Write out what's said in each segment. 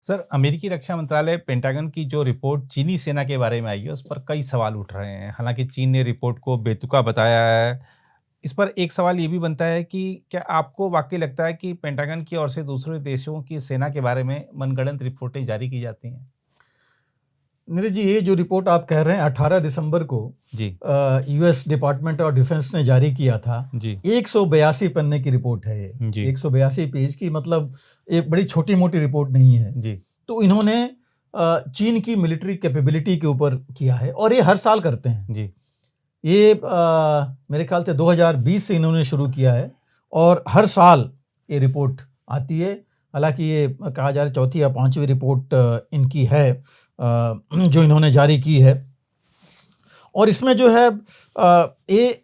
Sir, अमेरिकी रक्षा मंत्रालय pentagon की जो रिपोर्ट चीनी सेना के बारे में आई है, उस पर कई सवाल उठ रहे हैं। हालाँकि चीन ने रिपोर्ट को बेतुका बताया है। इस पर एक सवाल ये भी बनता है कि क्या आपको वाक़ई लगता है कि पेंटागन की ओर से दूसरे देशों की सेना के बारे में मनगढ़ंत रिपोर्टें जारी की जाती हैं? नीरज जी, ये जो रिपोर्ट आप कह रहे हैं 18 दिसंबर को जी, यूएस डिपार्टमेंट ऑफ डिफेंस ने जारी किया था। जी, 182 पन्ने की रिपोर्ट है ये। जी, 182 पेज की, मतलब एक बड़ी छोटी-मोटी रिपोर्ट नहीं है। जी, तो इन्होंने चीन की मिलिट्री कैपेबिलिटी के ऊपर किया है और ये हर साल करते हैं। जी, ये मेरे ख्याल से 2020 से इन्होंने शुरू किया है और हर साल ये रिपोर्ट आती है। हालाँकि ये कहा जा रहा है चौथी या पाँचवीं रिपोर्ट इनकी है, जो इन्होंने जारी की है। और इसमें जो है ये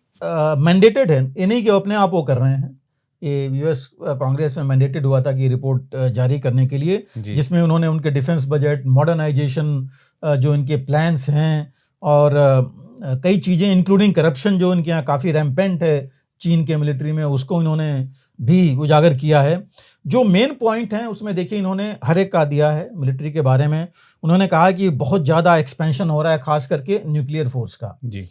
मैंडेटेड है, ये नहीं कि वो अपने आप वो कर रहे हैं। ये यूएस कांग्रेस में मैंडेटेड हुआ था कि ये रिपोर्ट जारी करने के लिए, जी, जिसमें उन्होंने उनके डिफेंस बजट, मॉडर्नाइजेशन, जो इनके प्लान्स हैं और कई चीज़ें इंक्लूडिंग करप्शन जो इनके यहाँ काफ़ी रैम्पेंट है चीन के मिलिट्री में, उसको इन्होंने भी उजागर किया है। जो मेन पॉइंट हैं उसमें देखिए इन्होंने हर एक का दिया है मिलिट्री के बारे में। उन्होंने कहा कि बहुत ज़्यादा एक्सपेंशन हो रहा है, ख़ास करके न्यूक्लियर फोर्स का। जी,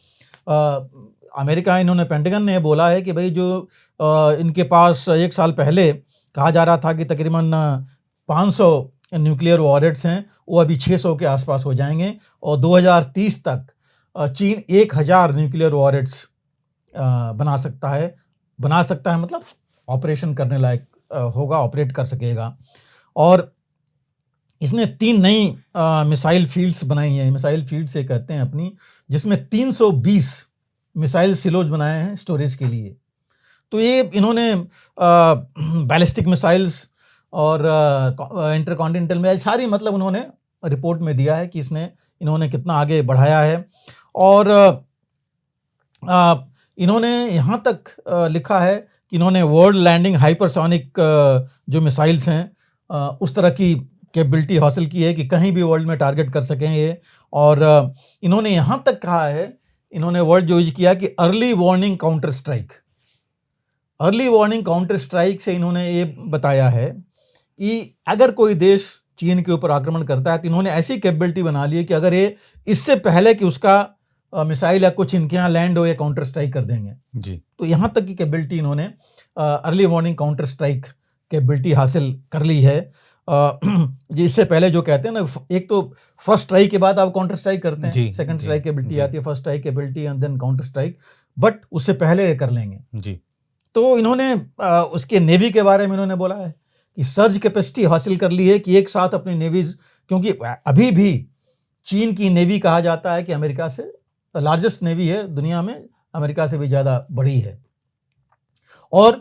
अमेरिका, इन्होंने पेंटागन ने बोला है कि भाई जो इनके पास 1 साल पहले कहा जा रहा था कि तकरीबन 500 न्यूक्लियर वॉरहेड्स हैं, वो अभी 600 के आसपास हो जाएँगे और 2030 तक चीन 1000 न्यूक्लियर वॉरहेड्स बना सकता है, मतलब ऑपरेशन करने लायक होगा, ऑपरेट कर सकेगा। और इसने 3 नई मिसाइल फील्ड्स बनाई हैं। मिसाइल फील्ड से कहते हैं अपनी, जिसमें 320 मिसाइल सिलोज बनाए हैं स्टोरेज के लिए। तो ये इन्होंने बैलिस्टिक मिसाइल्स और इंटरकॉन्टिनेंटल मिसाइल सारी, मतलब उन्होंने रिपोर्ट में दिया है कि इन्होंने कितना आगे बढ़ाया है। और इन्होंने यहाँ तक लिखा है कि इन्होंने वर्ल्ड लैंडिंग हाइपरसोनिक जो मिसाइल्स हैं, उस तरह की कैपेबिलिटी हासिल की है कि कहीं भी वर्ल्ड में टारगेट कर सकें ये। और इन्होंने यहाँ तक कहा है, इन्होंने वर्ड जो यूज किया कि early warning counter strike. Early warning counter strike से इन्होंने ये बताया है कि अगर कोई देश चीन के ऊपर आक्रमण करता है तो इन्होंने ऐसी कैपेबिलिटी बना ली है कि अगर ये इससे पहले कि उसका मिसाइल या कुछ इनके यहाँ लैंड हो, या काउंटर स्ट्राइक कर देंगे। जी, तो यहाँ तक की कैपेबिलिटी इन्होंने early warning counter strike capability हासिल कर ली है। इससे पहले जो कहते हैं ना, एक तो फर्स्ट स्ट्राइक के बाद आप काउंटर स्ट्राइक करते जी, हैं, सेकंड जी, स्ट्राइक कैपेबिलिटी जी, आती है, first strike capability and then counter strike, but उससे पहले कर लेंगे। जी, तो इन्होंने उसके नेवी के बारे में इन्होंने बोला है कि सर्ज कैपेसिटी हासिल कर ली है कि एक साथ अपनी नेवीज, क्योंकि अभी भी चीन की नेवी कहा जाता है कि अमेरिका से लार्जेस्ट नेवी है दुनिया में, अमेरिका से भी ज़्यादा बड़ी है। और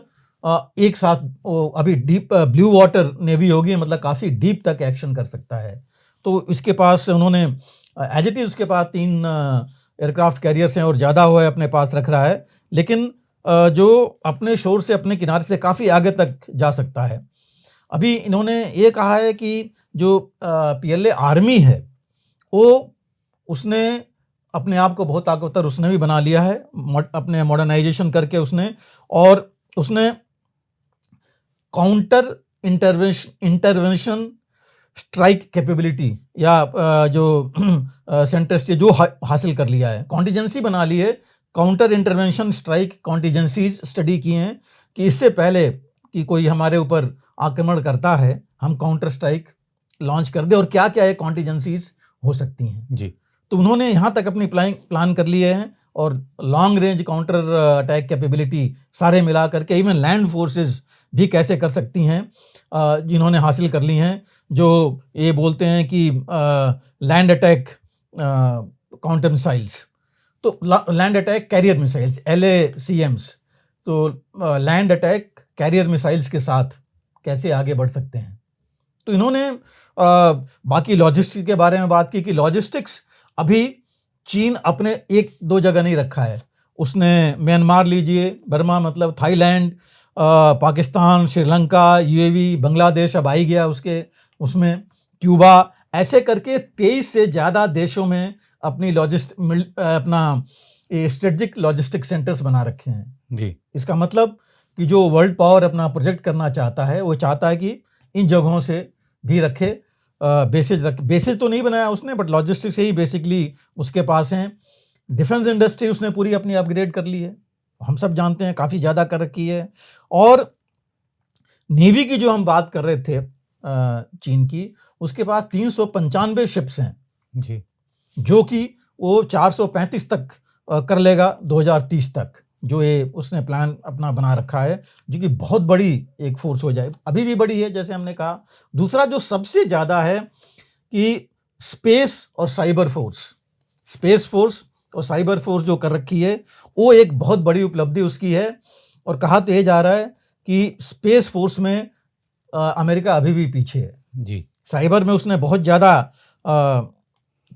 एक साथ वो अभी डीप ब्लू वाटर नेवी होगी, मतलब काफ़ी डीप तक एक्शन कर सकता है। तो इसके पास उन्होंने एज इट इज़ उसके पास 3 एयरक्राफ्ट कैरियर्स हैं और ज़्यादा हुआ है अपने पास रख रहा है, लेकिन जो अपने शोर से, अपने किनारे से काफ़ी आगे तक जा सकता है। अभी इन्होंने ये कहा है कि जो पीएलए आर्मी है, वो उसने अपने आप को बहुत ताकतवर उसने भी बना लिया है, अपने मॉडर्नाइजेशन करके उसने। और उसने काउंटर इंटरवेंशन स्ट्राइक कैपेबिलिटी या जो सेंटर से जो हासिल कर लिया है, कॉन्टिजेंसी बना ली है। Counter intervention strike contingencies study किए हैं कि इससे पहले कि कोई हमारे ऊपर आक्रमण करता है, हम काउंटर स्ट्राइक लॉन्च कर दे और क्या क्या ये कॉन्टिजेंसीज हो सकती हैं। जी, तो उन्होंने यहाँ तक अपनी प्लान कर लिए हैं और long range counter attack capability सारे मिला करके, इवन लैंड फोर्सेस भी कैसे कर सकती हैं, जिन्होंने हासिल कर ली हैं। जो ये बोलते हैं कि लैंड अटैक काउंटर मिसाइल्स, तो land attack carrier missiles, LACMs, तो लैंड अटैक कैरियर मिसाइल्स के साथ कैसे आगे बढ़ सकते हैं। तो इन्होंने बाकी लॉजिस्टिक्स के बारे में बात की कि लॉजिस्टिक्स अभी चीन अपने 1-2 जगह नहीं रखा है। उसने म्यांमार लीजिए, बर्मा मतलब थाईलैंड, पाकिस्तान, श्रीलंका, यूएवी, बांग्लादेश अब आ ही गया उसमें क्यूबा, ऐसे करके 23 से ज़्यादा देशों में अपनी अपना स्ट्रेटेजिक लॉजिस्टिक सेंटर्स बना रखे हैं। जी, इसका मतलब कि जो वर्ल्ड पावर अपना प्रोजेक्ट करना चाहता है, वो चाहता है कि इन जगहों से भी रखे, बेसेज तो नहीं बनाया उसने, बट लॉजिस्टिक्स ही बेसिकली उसके पास हैं। डिफेंस इंडस्ट्री उसने पूरी अपनी अपग्रेड कर ली है, हम सब जानते हैं, काफ़ी ज़्यादा कर रखी है। और नेवी की जो हम बात कर रहे थे चीन की, उसके पास 395 शिप्स हैं जी, जो कि वो 435 तक कर लेगा 2030 तक, जो ये उसने प्लान अपना बना रखा है, जो कि बहुत बड़ी एक फोर्स हो जाए, अभी भी बड़ी है जैसे हमने कहा। दूसरा जो सबसे ज़्यादा है कि स्पेस और साइबर फोर्स, स्पेस फोर्स और साइबर फोर्स जो कर रखी है, वो एक बहुत बड़ी उपलब्धि उसकी है। और कहा तो ये जा रहा है कि स्पेस फोर्स में अमेरिका अभी भी पीछे है। जी, साइबर में उसने बहुत ज़्यादा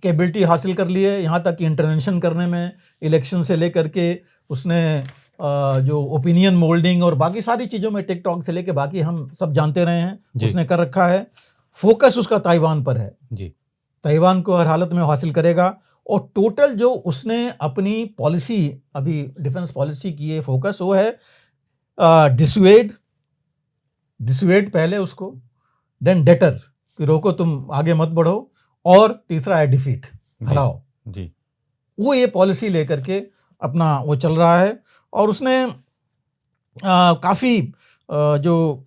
कैपेबिलिटी हासिल कर ली है, यहाँ तक कि इंटरवेंशन करने में, इलेक्शन से लेकर के उसने जो ओपिनियन मोल्डिंग और बाकी सारी चीज़ों में, टिकटॉक से लेकर बाकी हम सब जानते रहे हैं, जी। उसने कर रखा है। फोकस उसका ताइवान पर है, जी, ताइवान को हर हालत में हासिल करेगा। और टोटल जो उसने अपनी पॉलिसी, अभी डिफेंस पॉलिसी की है फोकस, वो है डिसुएड पहले उसको, देन डेटर कि रोको तुम आगे मत बढ़ो, और तीसरा है डिफीट, हराओ। जी, वो ये पॉलिसी लेकर के अपना वो चल रहा है। और उसने काफ़ी जो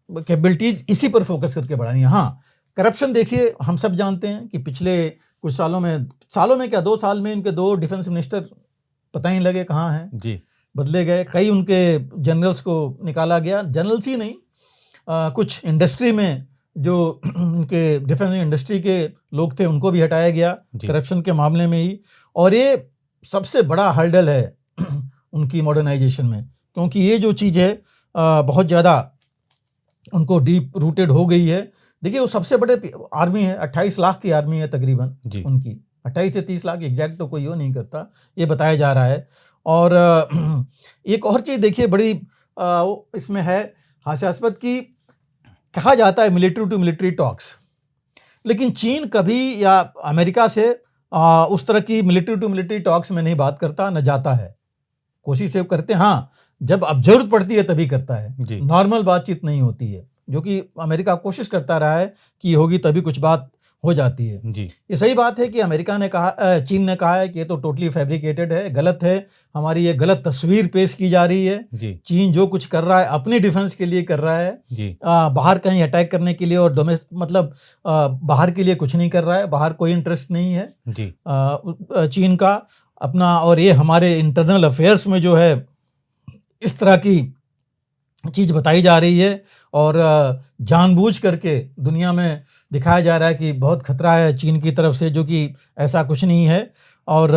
कैपेबिलिटीज इसी पर फोकस करके बढ़ानी है। हाँ, करप्शन देखिए, हम सब जानते हैं कि पिछले कुछ सालों में क्या 2 साल में इनके 2 डिफेंस मिनिस्टर पता ही नहीं लगे कहाँ हैं, जी, बदले गए। कई उनके जनरल्स को निकाला गया, जनरल्स ही नहीं, कुछ इंडस्ट्री में जो उनके डिफेंस इंडस्ट्री के लोग थे उनको भी हटाया गया जी, करप्शन के मामले में ही। और ये सबसे बड़ा हर्डल है उनकी मॉडर्नाइजेशन में, क्योंकि ये जो चीज़ है बहुत ज़्यादा उनको डीप रूटेड हो गई है। देखिए, वो सबसे बड़े आर्मी है, 28 लाख की आर्मी है तकरीबन जी, उनकी, 28 से 30 लाख, एग्जैक्ट तो कोई वो नहीं करता, ये बताया जा रहा है। और एक और चीज़ देखिए बड़ी वो इसमें है हास्यास्पद, कि कहा जाता है मिलिट्री टू मिलिट्री टॉक्स, लेकिन चीन कभी या अमेरिका से उस तरह की मिलिट्री टू मिलिट्री टॉक्स में नहीं बात करता, न जाता है। कोशिश से करते हैं, हाँ, जब अब जरूरत पड़ती है तभी करता है, जी, नॉर्मल बातचीत नहीं होती है, जो कि अमेरिका कोशिश करता रहा है कि होगी तभी कुछ बात हो जाती है। जी, ये सही बात है कि अमेरिका ने कहा, चीन ने कहा है कि ये तो टोटली फैब्रिकेटेड है, गलत है, हमारी ये गलत तस्वीर पेश की जा रही है। जी, चीन जो कुछ कर रहा है अपने डिफेंस के लिए कर रहा है, जी, बाहर कहीं अटैक करने के लिए और मतलब बाहर के लिए कुछ नहीं कर रहा है, बाहर कोई इंटरेस्ट नहीं है जी, चीन का अपना। और ये हमारे इंटरनल अफेयर्स में जो है इस तरह की चीज़ बताई जा रही है, और जानबूझ करके दुनिया में दिखाया जा रहा है कि बहुत खतरा है चीन की तरफ से, जो कि ऐसा कुछ नहीं है। और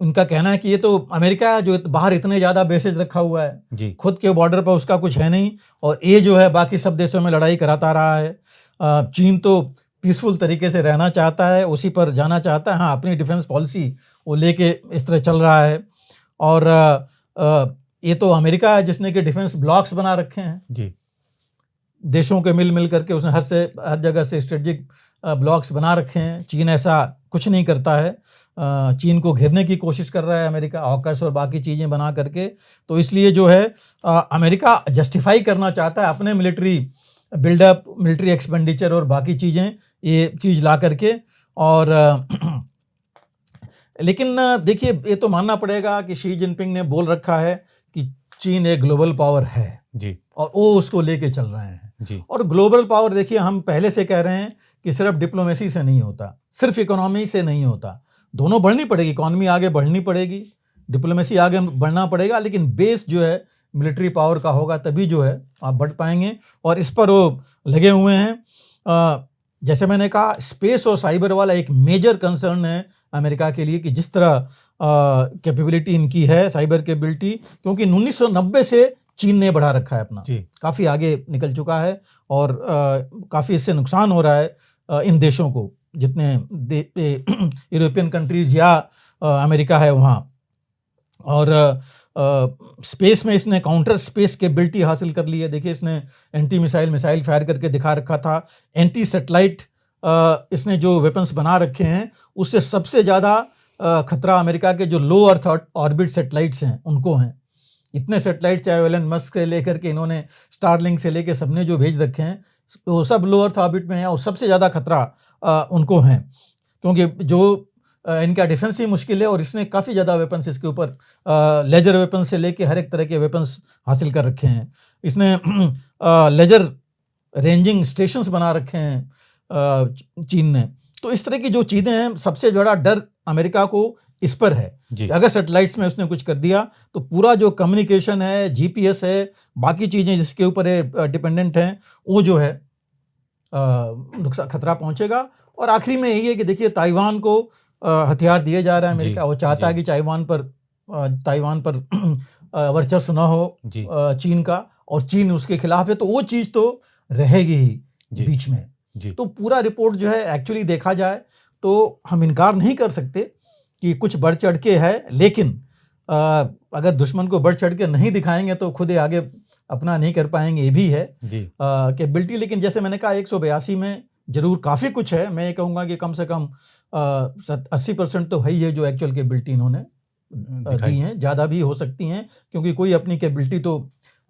उनका कहना है कि ये तो अमेरिका है जो बाहर इतने ज़्यादा बेसेज रखा हुआ है, जी, खुद के बॉर्डर पर उसका कुछ है नहीं, और ये जो है बाकी सब देशों में लड़ाई कराता रहा है। चीन तो पीसफुल तरीके से रहना चाहता है, उसी पर जाना चाहता है। हाँ, अपनी डिफेंस पॉलिसी वो लेके इस तरह चल रहा है। और ये तो अमेरिका है जिसने कि डिफेंस ब्लॉक्स बना रखे हैं, जी, देशों के मिल करके उसने हर जगह से स्ट्रेटजिक ब्लॉक्स बना रखे हैं। चीन ऐसा कुछ नहीं करता है, चीन को घेरने की कोशिश कर रहा है अमेरिका, ऑकर्स और बाकी चीज़ें बना करके। तो इसलिए जो है अमेरिका जस्टिफाई करना चाहता है अपने मिलिट्री बिल्डअप, मिलिट्री एक्सपेंडिचर और बाकी चीज़ें, ये चीज़ ला करके। और लेकिन देखिए, ये तो मानना पड़ेगा कि शी जिनपिंग ने बोल रखा है कि चीन एक ग्लोबल पावर है, जी, और वो उसको लेके चल रहे हैं। जी, और ग्लोबल पावर देखिए, हम पहले से कह रहे हैं कि सिर्फ डिप्लोमेसी से नहीं होता, सिर्फ इकोनॉमी से नहीं होता, दोनों बढ़नी पड़ेगी, इकोनॉमी आगे बढ़नी पड़ेगी, डिप्लोमेसी आगे बढ़ना पड़ेगा, लेकिन बेस जो है मिलिट्री पावर का होगा, तभी जो है आप बढ़ पाएंगे। और इस पर वो लगे हुए हैं। जैसे मैंने कहा, स्पेस और साइबर वाला एक मेजर कंसर्न है अमेरिका के लिए, कि जिस तरह कैपेबिलिटी इनकी है, साइबर कैपेबिलिटी, क्योंकि 1990 से चीन ने बढ़ा रखा है अपना, जी, काफ़ी आगे निकल चुका है, और काफ़ी इससे नुकसान हो रहा है इन देशों को, जितने यूरोपियन कंट्रीज़ या अमेरिका है वहाँ। और स्पेस में इसने काउंटर स्पेस कैपेबिलिटी हासिल कर ली है। देखिए, इसने एंटी मिसाइल फायर करके दिखा रखा था, एंटी सैटेलाइट इसने जो वेपन्स बना रखे हैं, उससे सबसे ज़्यादा खतरा अमेरिका के जो लो अर्थ ऑर्बिट सैटेलाइट्स हैं उनको हैं। इतने सैटेलाइट, चाहे एलन मस्क से लेकर के इन्होंने स्टारलिंक से लेकर सबने जो भेज रखे हैं, वो सब लो अर्थ ऑर्बिट में है और सबसे ज़्यादा खतरा उनको है, क्योंकि जो इनका डिफेंस ही मुश्किल है और इसने काफ़ी ज़्यादा वेपन्स इसके ऊपर लेजर वेपन्स से लेके हर एक तरह के वेपन्स हासिल कर रखे हैं। इसने लेजर रेंजिंग स्टेशंस बना रखे हैं चीन ने। तो इस तरह की जो चीज़ें हैं, सबसे बड़ा डर अमेरिका को इस पर है कि अगर सैटेलाइट्स में उसने कुछ कर दिया तो पूरा जो कम्युनिकेशन है, जीपीएस है, बाकी चीज़ें जिसके ऊपर डिपेंडेंट हैं, वो जो है नुकसान खतरा पहुंचेगा। और आखिरी में यही है कि देखिए, ताइवान को हथियार दिए जा रहे हैं अमेरिका। वो चाहता है कि ताइवान पर वर्चस्व न हो चीन का, और चीन उसके खिलाफ है, तो वो चीज़ तो रहेगी ही बीच में। तो पूरा रिपोर्ट जो है एक्चुअली देखा जाए तो हम इनकार नहीं कर सकते कि कुछ बढ़ चढ़ के है, लेकिन अगर दुश्मन को बढ़ चढ़ के नहीं दिखाएंगे तो खुद ही आगे अपना नहीं कर पाएंगे, ये भी है कैपेबिलिटी। लेकिन जैसे मैंने कहा 182 में जरूर काफ़ी कुछ है। मैं ये कहूँगा कि कम से कम 80% तो है ही है जो एक्चुअल कैपेबिलिटी इन्होंने दी हैं। ज़्यादा भी हो सकती हैं, क्योंकि कोई अपनी कैपेबिलिटी तो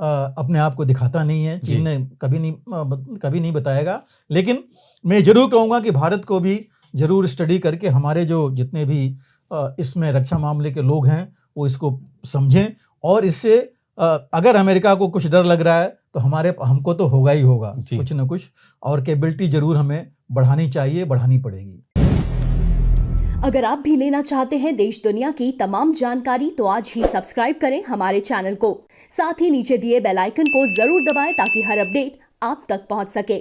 अपने आप को दिखाता नहीं है। चीन ने कभी नहीं बताएगा। लेकिन मैं जरूर कहूँगा कि भारत को भी जरूर स्टडी करके हमारे जो जितने भी इसमें रक्षा मामले के लोग हैं वो इसको समझें, और इससे अगर अमेरिका को कुछ डर लग रहा है तो हमको तो होगा ही होगा कुछ ना कुछ, और कैपेबिलिटी जरूर हमें बढ़ानी चाहिए, बढ़ानी पड़ेगी। अगर आप भी लेना चाहते हैं देश दुनिया की तमाम जानकारी तो आज ही सब्सक्राइब करें हमारे चैनल को। साथ ही नीचे दिए बेल आइकन को जरूर दबाएं ताकि हर अपडेट आप तक पहुंच सके।